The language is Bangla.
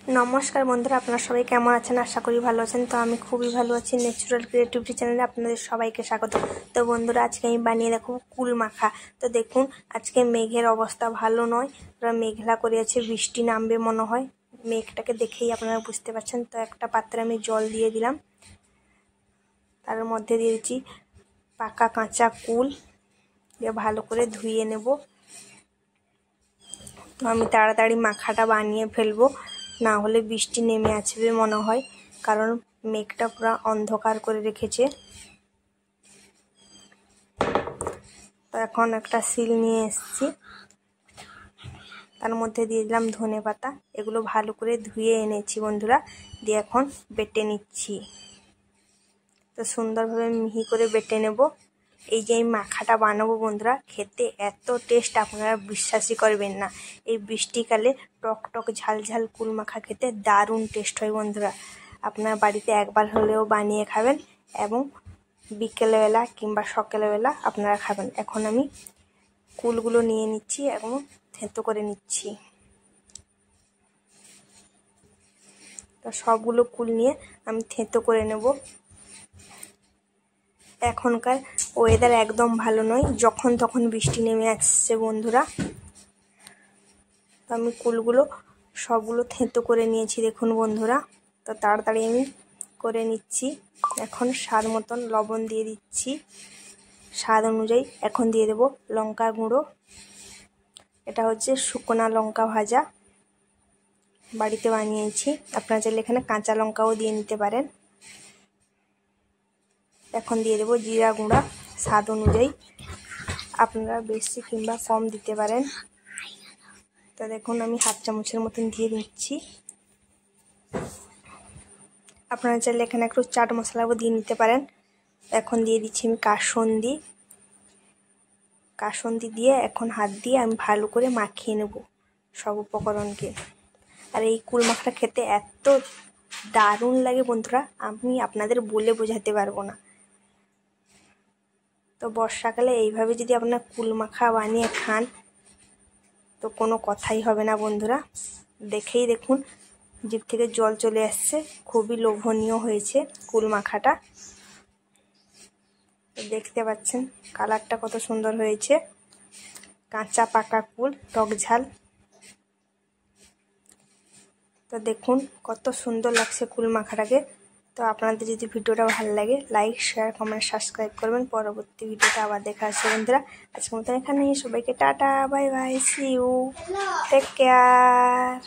नमस्कार बंधुरा आपनारा सबाई केमन आछेन आशा करी भालो आछेन। तो आमी खूबই भालो आछि। न्याचुराल क्रिएटिविटी चैनेले आपनादेर सबाइके स्वागत। तो बंधुरा आज के आमी बानिये देखाबो कुल माखा। तो देखुन आज के मेघेर अवस्था भालो नय, पुरा मेघला करे आछे, बृष्टि नामबे मने हय। मेघटाके देखेई आपनारा बुझते पारछेन। तो एकटा पात्रे आमी जल दिये दिलाम, तार मধ্যে दिये दिচ্ছি पाका काँचा कुल, দিয়ে ভালো করে ধুয়ে নেব। तो आमी ताड़ाताड़ी माखाटा बानिये फेलबो, ना होले बृष्टि नेमे आसबे मने हय, कारण मेघटा पुरा अंधकार करे रेखेছে। तो এখন একটা সিল নিয়ে এসেছি, তার মধ্যে দিয়ে দিলাম ধনেপাতা। এগুলো ভালো করে ধুয়ে এনেছি বন্ধুরা, দিয়ে এখন বেটে নিচ্ছি। তো সুন্দরভাবে মিহি করে বেটে নেব। এই যে এই মাখাটা বানাবো বন্ধুরা, খেতে এত টেস্ট আপনারা বিশ্বাসই করবেন না। এই বৃষ্টিকালে টক টক ঝাল ঝাল কুল মাখা খেতে দারুণ টেস্ট হয় বন্ধুরা। আপনারা বাড়িতে একবার হলেও বানিয়ে খাবেন এবং বিকেলবেলা কিংবা সকালবেলা আপনারা খাবেন। এখন আমি কুলগুলো নিয়ে নিচ্ছি এবং থেঁতো করে নিচ্ছি। তো সবগুলো কুল নিয়ে আমি থেঁতো করে নেব। এখনকার ওয়েদার একদম ভালো নয়, যখন তখন বৃষ্টি নেমে আসছে বন্ধুরা। তো আমি কুলগুলো সবগুলো থেঁতো করে নিয়েছি দেখুন বন্ধুরা। তো তাড়াতাড়ি আমি করে নিচ্ছি। এখন স্বাদ মতন লবণ দিয়ে দিচ্ছি, স্বাদ অনুযায়ী। এখন দিয়ে দেব লঙ্কা গুঁড়ো, এটা হচ্ছে শুকনা লঙ্কা ভাজা, বাড়িতে বানিয়েছি। আপনারা চাইলে এখানে কাঁচা লঙ্কাও দিয়ে নিতে পারেন। এখন দিয়ে দেব জিরা গুঁড়া, স্বাদ অনুযায়ী, আপনারা বেশি কিংবা কম দিতে পারেন। তো দেখুন আমি হাফ চামচের মতন দিয়ে দিচ্ছি। আপনারা চাইলে এখানে একটু চাট মশলাও দিয়ে নিতে পারেন। এখন দিয়ে দিচ্ছি আমি কাসুন্দি দিয়ে এখন হাত দিয়ে আমি ভালো করে মাখিয়ে নেব সব উপকরণকে। আর এই কুল মাখাটা খেতে এত দারুণ লাগে বন্ধুরা, আমি আপনাদের বলে বোঝাতে পারবো না। তো বর্ষাকালে এইভাবে যদি আপনারা কুল মাখা বানিয়ে খান তো কোনো কথাই হবে না বন্ধুরা। দেখেই দেখুন জিভ থেকে জল চলে আসছে, খুবই লোভনীয় হয়েছে কুল মাখাটা। দেখতে পাচ্ছেন কালারটা কত সুন্দর হয়েছে, কাঁচা পাকা কুল, টক ঝাল। তো দেখুন কত সুন্দর লাগছে কুল মাখাটাকে। তো আপনাদের যদি ভিডিওটা ভালো লাগে লাইক শেয়ার কমেন্ট সাবস্ক্রাইব করবেন। পরবর্তী ভিডিওটা আবার দেখা আসছে বন্ধুরা। আজকের মতো এখানেই, সবাইকে tata bye bye, see you, take care.